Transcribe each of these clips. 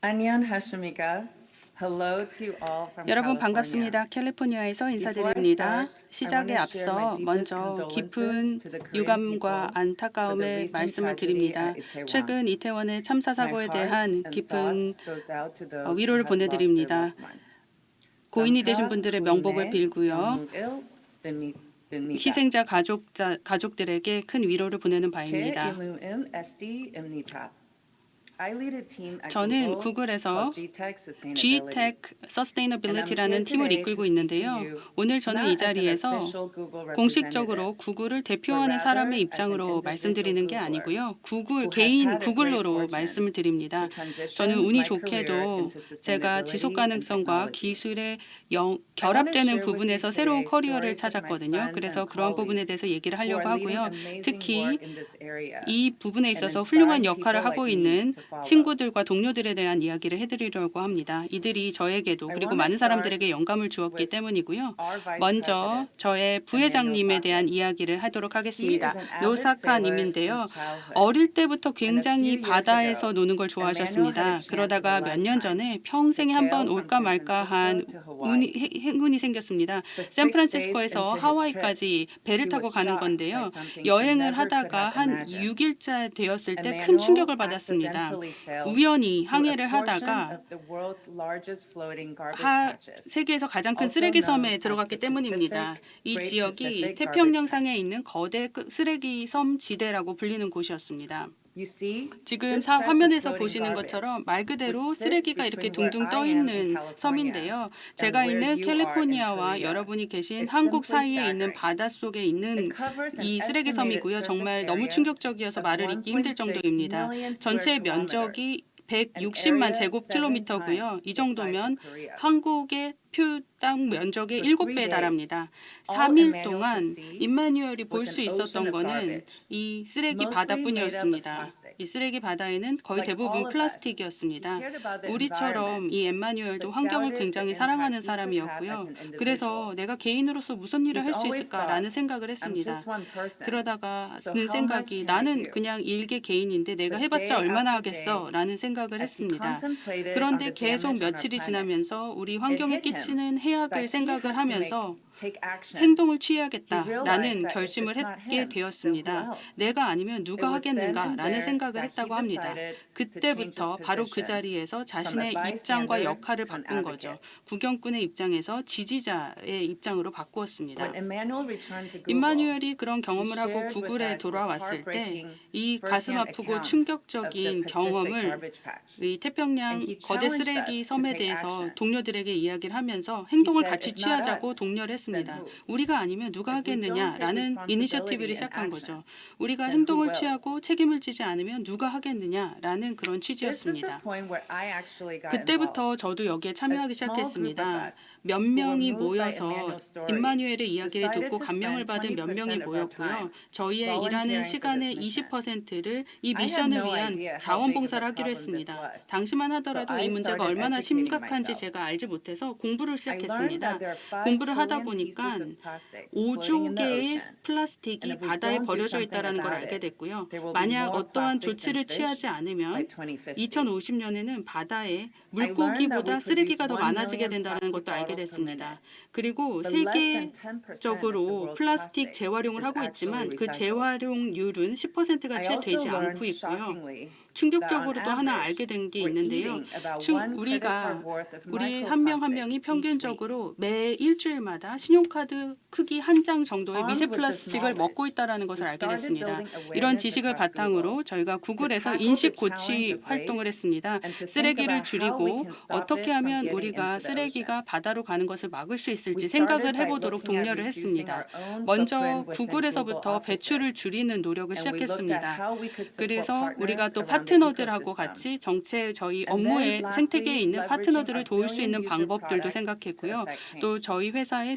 안녕 하십니까? Hello to all from 여러분 California. 반갑습니다. 캘리포니아에서 Before I 인사드립니다. start, I want 시작에 to share my 앞서 deepest 먼저 condolences 깊은 to the Korean 유감과 people for the 안타까움의 recent 말씀을 tragedy 드립니다. at Itaewon. 최근 이태원의 참사 My 사고에 heart 대한 and 깊은 thoughts goes out to those who 위로를 have lost their 보내드립니다. loved ones. 고인이 되신 Samka 분들의 명복을 Huine 빌고요. Yonghul Benita. 희생자 가족들에게 큰 위로를 보내는 Che 바입니다. Iluim Esti Imnita. I lead a team at 저는 Google 구글에서 called GTech Sustainability. Gtech And I'm here Sustainability라는 팀을 today to 이끌고 speak to 있는데요. you 오늘 저는 이 not as an 자리에서 official Google representative, 공식적으로 구글을 but 대표하는 사람의 rather as an 입장으로 individual 말씀드리는 게 Googler 아니고요. who has 개인 had a great 구글러로 fortune 말씀을 to 드립니다. 저는 transition 운이 my career 좋게도 into 제가 지속 sustainability and 가능성과 technology. 기술의 I want to 결합되는 share with you 부분에서 새로운 today 커리어를 stories of my 찾았거든요. friends 그래서 and 그런 부분에 colleagues 대해서 얘기를 who 하려고 are leading 하고요. amazing 특히 work in this area 이 부분에 and 있어서 훌륭한 inspiring 역할을 people 하고 like me 있는 to follow. 친구들과 동료들에 대한 이야기를 해드리려고 합니다. 이들이 저에게도 I 그리고 want to 많은 start 사람들에게 영감을 주었기 with 때문이고요. our vice 먼저 president, 저의 Emmanuel 부회장님에 대한 Sake. 이야기를 하도록 He 하겠습니다. is an avid sailor 노사카님인데요. since childhood. 어릴 때부터 And a few 굉장히 years 바다에서 ago, 노는 걸 Emmanuel had a 좋아하셨습니다. chance of a 그러다가 몇 년 lifetime 전에 to 평생에 한 번 sail from 올까 San 말까한 Francisco to Hawaii. 행운이 생겼습니다. But 6 days 샌프란시스코에서 into his trip, 하와이까지 배를 he 타고 was 가는 shocked by 건데요. something he 여행을 never could 하다가 have 한 imagined. 6일차 되었을 때 큰 Emmanuel 충격을 받았습니다. accidentally sailed 우연히 through a 항해를 portion 하다가 of the world's largest floating garbage patches, 세계에서 가장 큰 also 쓰레기 known 섬에 as 들어갔기 the 때문입니다. Pacific 이 Great 지역이 Pacific Garbage 태평양상에 Patch. 있는 거대 쓰레기 섬 지대라고 불리는 곳이었습니다. You see, 지금 this stretch of 화면에서 floating 보시는 garbage, 것처럼 말 which 그대로 sits 쓰레기가 이렇게 between where 둥둥 I 떠 am in 있는 California 섬인데요. and 제가 where 있는 you are in 캘리포니아와 Korea, 여러분이 계신 is 한국 simply 사이에 있는 staggering. 바닷속에 It 있는 covers an 이 쓰레기 estimated 섬이고요. surface 정말 너무 area 충격적이어서 of 말을 잇기 힘들 1.6 정도입니다. million square 전체 kilometers, 면적이 an 160만 area 7 제곱킬로미터고요. times 이 the size of 정도면 Korea. 한국의 땅 면적의 For 3 7배에 days, 달합니다. all 3일 Emmanuel could 동안 see 임마뉴엘이 볼 was 수 an ocean 있었던 of 거는 garbage, 이 쓰레기 mostly made up of 바다뿐이었습니다. 이 plastics. 쓰레기 바다에는 거의 Like 대부분 all of us, he 플라스틱이었습니다. cared about the 우리처럼 이 environment, 엠마뉴엘도 but 환경을 doubted the 굉장히 사랑하는 impact he could have as 사람이었고요. an individual. 그래서 내가 개인으로서 무슨 일을 He's 할 수 always 있을까라는 thought, 생각을 I'm 했습니다. just one person, 그러다가 so 든 how much 생각이 can I 나는 do? 그냥 일개 개인인데 내가 But 해봤자 day 얼마나 after day, 하겠어라는 생각을 as he 했습니다. contemplated on 그런데 the 계속 damage on our 며칠이 planet, 지나면서 우리 it 환경에 hit him 끼치는 that 해악을 he 생각을 has to 하면서 take action. 행동을 He realized 취해야겠다라는 that if 결심을 it's not 하게 him, then who 되었습니다. else? 내가 아니면 It 누가 was then and 하겠는가라는 there 생각을 that he 했다고 합니다. decided to change his 그때부터 바로 그 position 자리에서 from a 자신의 입장과 bystander 역할을 to an 바꾼 거죠. advocate. 구경꾼의 입장에서 지지자의 입장으로 바꾸었습니다. When Emmanuel returned to Google, 임마뉴엘이 그런 he 경험을 하고 shared with 구글에 us his 돌아왔을 때 heartbreaking 이 가슴 first-hand 아프고 account of the 충격적인 Pacific 경험을 garbage patch. 이 태평양 And he 거대 challenged 쓰레기 us to 섬에 take 대해서 action. 동료들에게 이야기를 하면서 He 행동을 said, 같이 if not 취하자고 us, 독려를 then 했습니다. who? 우리가 아니면 누가 If we don't take 하겠느냐라는 이니셔티브를 responsibility and 시작한 action, 거죠. 우리가 then who 행동을 will? 취하고 책임을 지지 않으면 누가 하겠느냐라는 그런 This is the 취지였습니다. point where I actually got 그때부터 involved. 저도 여기에 A 참여하기 small group of 시작했습니다. us 몇 who were 명이 moved by 모여서 Emmanuel's story 임마누엘의 이야기를 decided 듣고 to 감명을 spend 받은 몇 명이 20% of our 모였고요. time 저희의 일하는 volunteering for this 시간의 mission. 20%를 이 I had 미션을 no 위한 idea how big of 자원봉사를 a 하기로 problem this 했습니다. was. 당시만 So 하더라도 I 이 문제가 started 얼마나 educating 심각한지 myself. 제가 알지 못해서 공부를 I learned that 시작했습니다. there are 5 공부를 하다 trillion pieces 보니까 of plastics floating 5조 in the 개의 ocean. And 플라스틱이 if we 바다에 don't do 버려져 something 있다는 걸 about 알게 it, 됐고요. there will be 만약 more 어떠한 plastics than 조치를 취하지 fish by 않으면 2050. 2050년에는 바다에 I learned that we 물고기보다 produce 쓰레기가 더 1 많아지게 million 된다는 plastic 것도 알게 bottles per minute. 됐습니다. 그리고 But less than 10% of the 세계적으로 world's 플라스틱 plastics 재활용을 is 하고 actually 있지만 그 recycled. 재활용률은 10%가 I 채 also 되지 않고 learned 있고요. shockingly that on 충격적으로 또 하나 average, 알게 된 게 we're 있는데요. eating about 1 credit card 우리가 worth of 우리 한 명 한 microplastics 명이 each week. 평균적으로 매 일주일마다 신용카드 크기 한 장 정도의 미세 Armed with this 플라스틱을 먹고 knowledge, 있다는 we 것을 알게 started 됐습니다. building 이런 awareness 지식을 across Google 바탕으로 저희가 to 구글에서 tackle 인식 the challenge 고치 of 활동을 waste 했습니다. and to think 쓰레기를 about how we 줄이고 can stop 어떻게 it from 하면 getting 우리가 into the ocean. 쓰레기가 바다로 가는 것을 막을 수 We 있을지 started 생각을 by 해보도록 looking at 독려를 reducing 했습니다. our own 먼저 footprint within Google 구글에서부터 배출을 offices. 줄이는 노력을 And we looked at 시작했습니다. how we could support 그래서 우리가 partners 또 around the 파트너들하고 ecosystem. 같이 정체 저희 And then 업무의 생태계에 lastly, 있는 leveraging 파트너들을 our 도울 수 billion 있는 user 방법들도 products to 생각했고요. affect change. 또 저희 회사의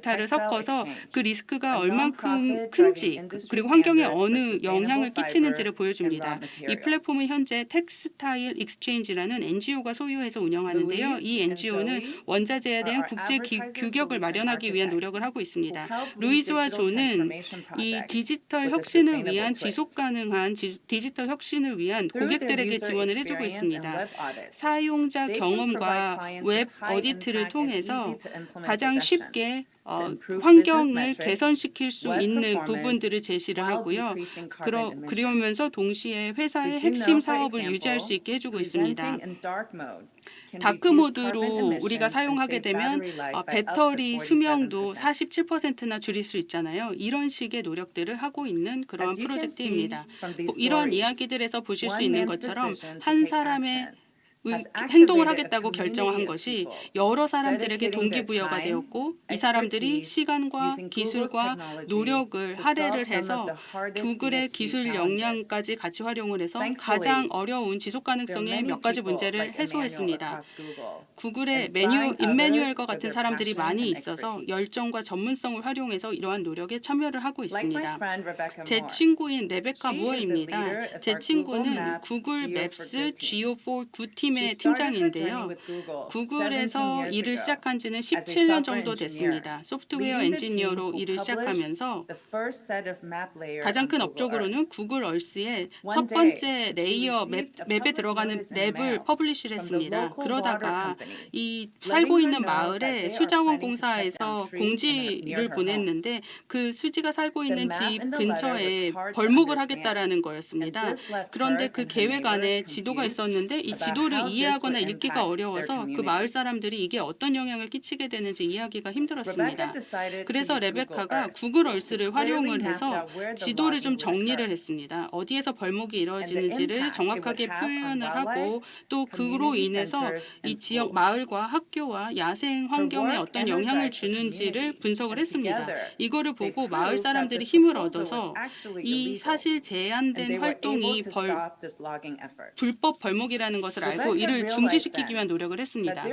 데이터를 탈착 섞어서 그 리스크가 얼만큼 큰지 그리고 환경에 어느 영향을 끼치는지를 보여줍니다. 이 플랫폼은 현재 텍스타일 익스체인지라는 NGO가 소유해서 운영하는데요. 이 NGO는 원자재에 대한 국제 규격을 마련하기 위한 노력을 하고 있습니다. 루이즈와 존은 이 디지털 혁신을 위한 지속 가능한 디지털 혁신을 위한 고객들에게 지원을 해주고 있습니다. 사용자 경험과 웹 어디트를 통해서 가장 쉽게 환경을 개선시킬 수 있는 부분들을 제시를 하고요. 그러면서 동시에 회사의 핵심 사업을 유지할 수 있게 해주고 있습니다. 다크 모드로 우리가 사용하게 되면 배터리 수명도 47%나 줄일 수 있잖아요. 이런 식의 노력들을 하고 있는 그러한 프로젝트입니다. 이런 이야기들에서 보실 수 있는 것처럼 한 사람의 행동을 하겠다고 결정한 것이 여러 사람들에게 동기부여가 되었고 이 사람들이 시간과 기술과 노력을 할애를 해서 구글의 기술 역량까지 같이 활용을 해서 가장 어려운 지속 가능성의 몇 가지 문제를 해소했습니다. 구글의 임매뉴얼과 같은 사람들이 많이 있어서 열정과 전문성을 활용해서 이러한 노력에 참여를 하고 있습니다. 제 친구인 레베카 무어입니다. 제 친구는 구글 맵스 GO4 9팀의 팀장인데요. 구글에서 일을 시작한 지는 17년 정도 됐습니다. 소프트웨어 엔지니어로 일을 시작하면서 가장 큰 업적으로는 구글 얼스의 첫 번째 레이어 맵에 들어가는 맵을 퍼블리시를 했습니다. 그러다가 이 살고 있는 마을에 수자원 공사에서 공지를 보냈는데 그 수지가 살고 있는 집 근처에 벌목을 하겠다라는 거였습니다. 그런데 그 계획 안에 지도가 있었는데 이 지도를 이해하거나 읽기가 어려워서 그 마을 사람들이 이게 어떤 영향을 끼치게 되는지 이해하기가 힘들었습니다. 그래서 레베카가 구글 얼스를 활용을 해서 지도를 좀 정리를 했습니다. 어디에서 벌목이 이루어지는지를 정확하게 표현을 하고 또 그로 인해서 이 지역 마을과 학교와 야생 환경에 어떤 영향을 주는지를 분석을 했습니다. 이거를 보고 마을 사람들이 힘을 얻어서 이 사실 제한된 활동이 불법 벌목이라는 것을 알고 이를 중지시키기 위한 노력을 했습니다.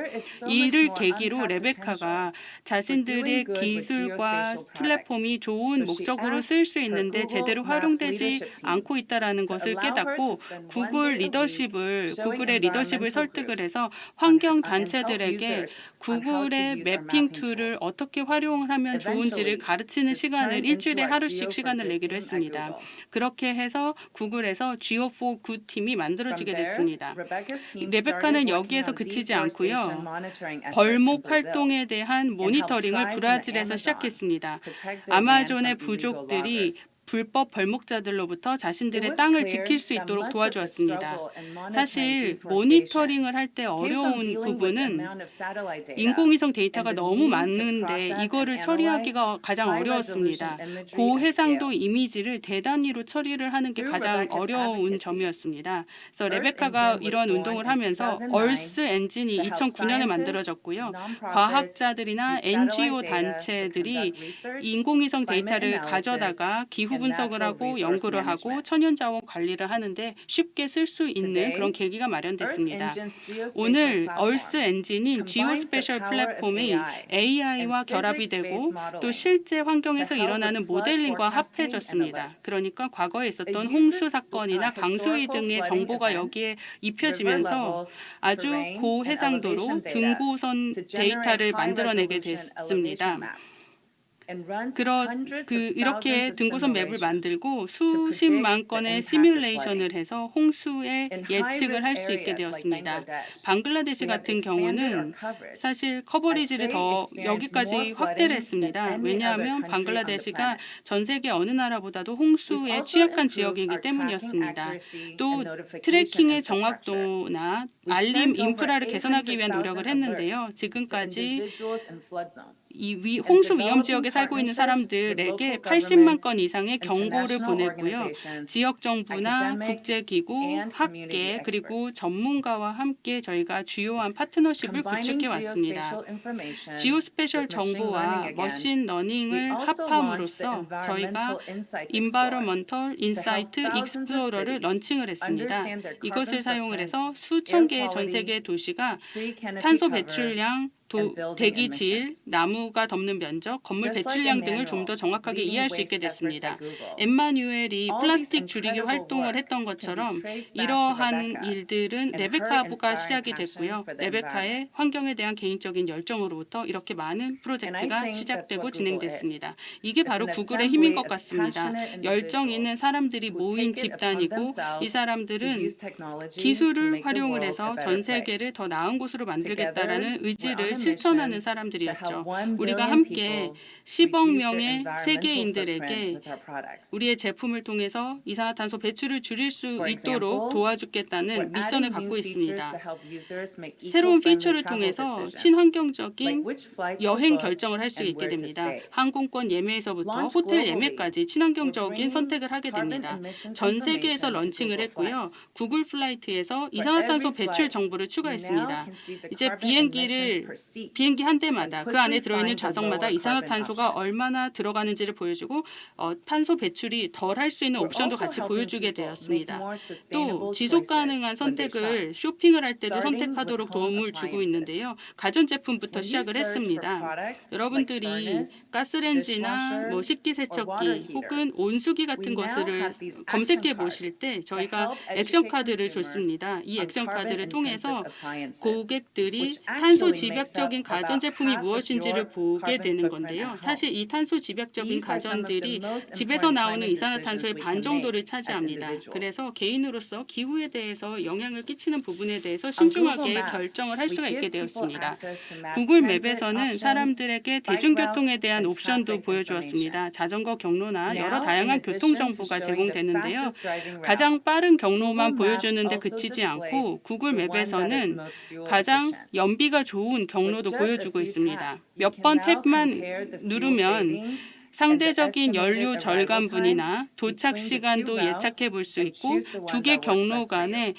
이를 계기로 레베카가 자신들의 기술과 플랫폼이 좋은 목적으로 쓰일 수 있는데 제대로 활용되지 않고 있다는 것을 깨닫고 구글의 리더십을 설득을 해서 환경 단체들에게 구글의 매핑 툴을 어떻게 활용을 하면 좋은지를 가르치는 시간을 일주일에 하루씩 시간을 내기로 했습니다. 그렇게 해서 구글에서 GO4 9팀이 만들어지게 됐습니다. 레베카는 여기에서 그치지 않고요. 벌목 활동에 대한 모니터링을 브라질에서 시작했습니다. 아마존의 부족들이 불법 벌목자들로부터 자신들의 땅을 지킬 수 있도록 도와주었습니다. 사실 모니터링을 할 때 어려운 부분은 인공위성 데이터가 너무 많은데 이거를 처리하기가 가장 어려웠습니다. 고해상도 이미지를 대단위로 처리를 하는 게 가장 어려운 점이었습니다. 그래서 레베카가 이런 운동을 하면서 얼스 엔진이 2009년에 만들어졌고요. 과학자들이나 NGO 단체들이 인공위성 데이터를 가져다가 기후 분석을 하고 연구를 하고 천연자원 관리를 하는데 쉽게 쓸 수 있는 그런 계기가 마련됐습니다. 오늘 얼스 엔진인 지오스페셜 플랫폼이 AI와 결합이 되고 또 실제 환경에서 일어나는 모델링과 합해졌습니다. 그러니까 과거에 있었던 홍수 사건이나 강수위 등의 정보가 여기에 입혀지면서 아주 고해상도로 등고선 데이터를 만들어내게 됐습니다. 이렇게 등고선 맵을 만들고 수십만 건의 시뮬레이션을 해서 홍수의 예측을 할 수 있게 되었습니다. 방글라데시 같은 경우는 사실 커버리지를 더 여기까지 확대를 했습니다. 왜냐하면 방글라데시가 전 세계 어느 나라보다도 홍수에 취약한 지역이기 때문이었습니다. 또 트래킹의 정확도나 알림 인프라를 개선하기 위한 노력을 했는데요. 지금까지 이 홍수 위험 지역에 살고 있는 사람들에게 80만 건 이상의 경고를 보냈고요. 지역 정부나 국제기구, 학계 그리고 전문가와 함께 저희가 주요한 파트너십을 구축해 왔습니다. 지오스페셜 정보와 머신 러닝을 합함으로써 저희가 Environmental Insight Explorer를 런칭을 했습니다. 이것을 사용을 해서 수천 개의 전 세계 도시가 탄소 배출량 대기질, 나무가 덮는 면적, 건물 배출량 등을 좀 더 정확하게 이해할 수 있게 됐습니다. 엠마뉴엘이 플라스틱 줄이기 활동을 했던 것처럼 이러한 일들은 레베카가 시작이 됐고요. 레베카의 환경에 대한 개인적인 열정으로부터 이렇게 많은 프로젝트가 시작되고 진행됐습니다. 이게 바로 구글의 힘인 것 같습니다. 열정 있는 사람들이 모인 집단이고 이 사람들은 기술을 활용을 해서 전 세계를 더 나은 곳으로 만들겠다라는 의지를 실천하는 사람들이었죠. 우리가 함께 10억 명의 세계인들에게 우리의 제품을 통해서 이산화탄소 배출을 줄일 수 있도록 도와주겠다는 미션을 갖고 있습니다. 새로운 피처를 통해서 친환경적인 여행 결정을 할 수 있게 됩니다. 항공권 예매에서부터 호텔 예매까지 친환경적인 선택을 하게 됩니다. 전 세계에서 런칭을 했고요. 구글 플라이트에서 이산화탄소 배출 정보를 추가했습니다. 이제 비행기 한 대마다 그 안에 들어있는 좌석마다 이산화탄소가 얼마나 들어가는지를 보여주고 탄소 배출이 덜 할 수 있는 옵션도 같이 보여주게 되었습니다. 또 지속 가능한 선택을 쇼핑을 할 때도 선택하도록 도움을 주고 있는데요. 가전제품부터 시작을 했습니다. 여러분들이 가스레인지나 식기세척기 혹은 온수기 같은 것을 검색해 보실 때 저희가 액션 카드를 줬습니다. 이 액션 카드를 통해서 고객들이 탄소 집약적인 가전제품이 무엇인지를 보게 되는 건데요. 사실 이 탄소 집약적인 가전들이 집에서 나오는 이산화탄소의 반 정도를 차지합니다. 그래서 개인으로서 기후에 대해서 영향을 끼치는 부분에 대해서 신중하게 결정을 할 수가 있게 되었습니다. 구글 맵에서는 사람들에게 대중교통에 대한 옵션도 보여주었습니다. 자전거 경로나 여러 다양한 교통 정보가 제공되는데요. 가장 빠른 경로만 보여주는데 그치지 않고 구글 맵에서는 가장 연비가 좋은 경로도 보여주고 있습니다. 몇 번 탭만 누르면 상대적인 연료 절감분이나 도착 시간도 예측해 볼 수 있고 두 개 경로 간에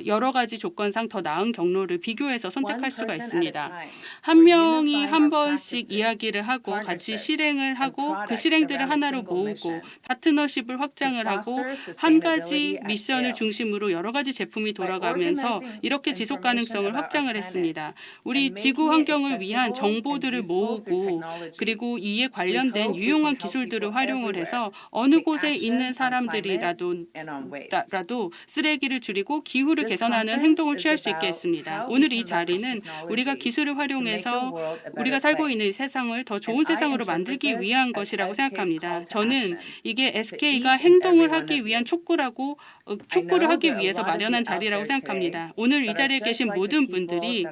여러 가지 조건상 더 나은 경로를 비교해서 선택할 수가 있습니다. 한 명이 한 번씩 이야기를 하고 같이 실행을 하고 그 실행들을 하나로 모으고 파트너십을 확장을 하고 한 가지 미션을 중심으로 여러 가지 제품이 돌아가면서 이렇게 지속 가능성을 확장을 했습니다. 우리 지구 환경을 위한 정보들을 모으고 그리고 이에 관련된 유용한 기술들을 활용을 해서 어느 곳에 있는 사람들이라도 쓰레기를 줄이고 기후를 개선하는 행동을 취할 수 있게 했습니다. 오늘 이 자리는 우리가 기술을 활용해서 우리가 살고 있는 세상을 더 좋은 세상으로 만들기 위한 것이라고 생각합니다. 저는 이게 SK가 행동을 하기 위한 촉구를 하기 위해서 마련한 자리라고 생각합니다. 오늘 이 자리에 계신 모든 분들이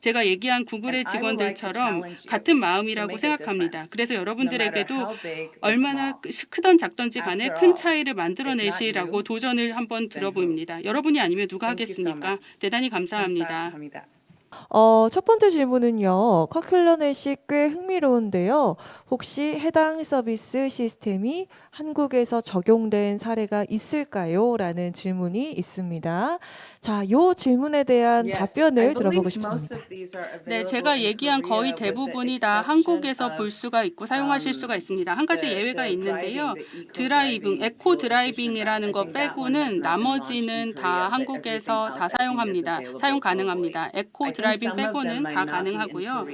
제가 얘기한 구글의 직원들처럼 같은 마음이라고 생각합니다. 그래서 여러분들에게도 얼마나 크던 작던지 간에 큰 차이를 만들어내시라고 도전을 한번 들어봅니다. 여러분이 아니면 누가 하겠습니까? 대단히 감사합니다. 첫 번째 질문은요. 커큘러넷이 꽤 흥미로운데요. 혹시 해당 서비스 시스템이 한국에서 적용된 사례가 있을까요? 라는 질문이 있습니다. 자, 이 질문에 대한 답변을 들어보고 싶습니다. 네, 제가 얘기한 거의 대부분이 다 한국에서 볼 수가 있고 사용하실 수가 있습니다. 한 가지 예외가 있는데요. 드라이빙, 에코 드라이빙이라는 거 빼고는 나머지는 다 한국에서 다 사용 가능합니다. 에코 드라이빙 빼고는 다 가능하고요.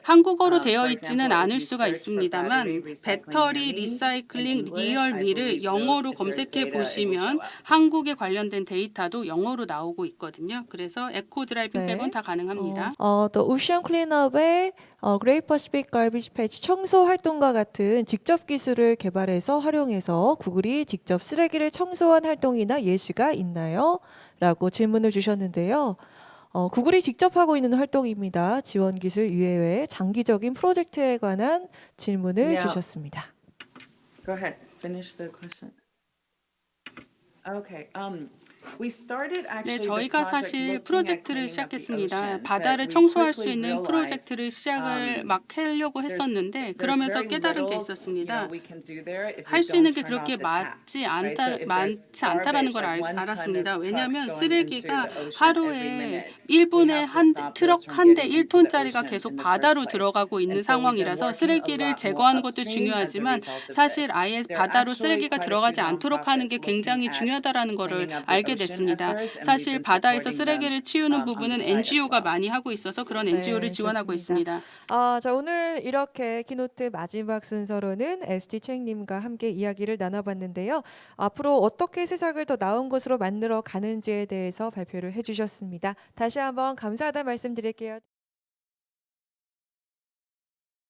한국어로 되어 있지는 않을 수가 있습니다만 배터리 리사이클링 리얼미를 영어로 검색해 보시면 한국에 관련된 데이터도 영어로 나오고 있거든요. 그래서 에코 드라이빙 네. 빼고는 다 가능합니다. 또 오션 클린업의 그레이트 퍼시픽 갈비지 패치 청소 활동과 같은 직접 기술을 개발해서 활용해서 구글이 직접 쓰레기를 청소한 활동이나 예시가 있나요? 라고 질문을 주셨는데요. 구글이 직접 하고 있는 활동입니다. 지원 기술 이외의 장기적인 프로젝트에 관한 질문을 주셨습니다. Go ahead. Finish the question. Okay. 네, 저희가 사실 프로젝트를 시작했습니다. 바다를 청소할 수 있는 프로젝트를 시작을 막 하려고 했었는데 그러면서 깨달은 게 있었습니다. 할 수 있는 게 그렇게 많지 않다라는 걸 알았습니다. 왜냐하면 쓰레기가 하루에 1분에 트럭 한 대 1톤짜리가 계속 바다로 들어가고 있는 상황이라서 쓰레기를 제거하는 것도 중요하지만 사실 아예 바다로 쓰레기가 들어가지 않도록 하는 게 굉장히 중요하다라는 것을 알게 됐습니다. 사실 바다에서 쓰레기를 치우는 부분은 NGO가 많이 하고 있어서 그런 NGO를 지원하고 좋습니다. 있습니다. 자, 오늘 이렇게 키노트 마지막 순서로는 ST 최님과 함께 이야기를 나눠봤는데요. 앞으로 어떻게 세상을 더 나은 곳으로 만들어 가는지에 대해서 발표를 해주셨습니다. 다시 한번 감사하다 말씀드릴게요.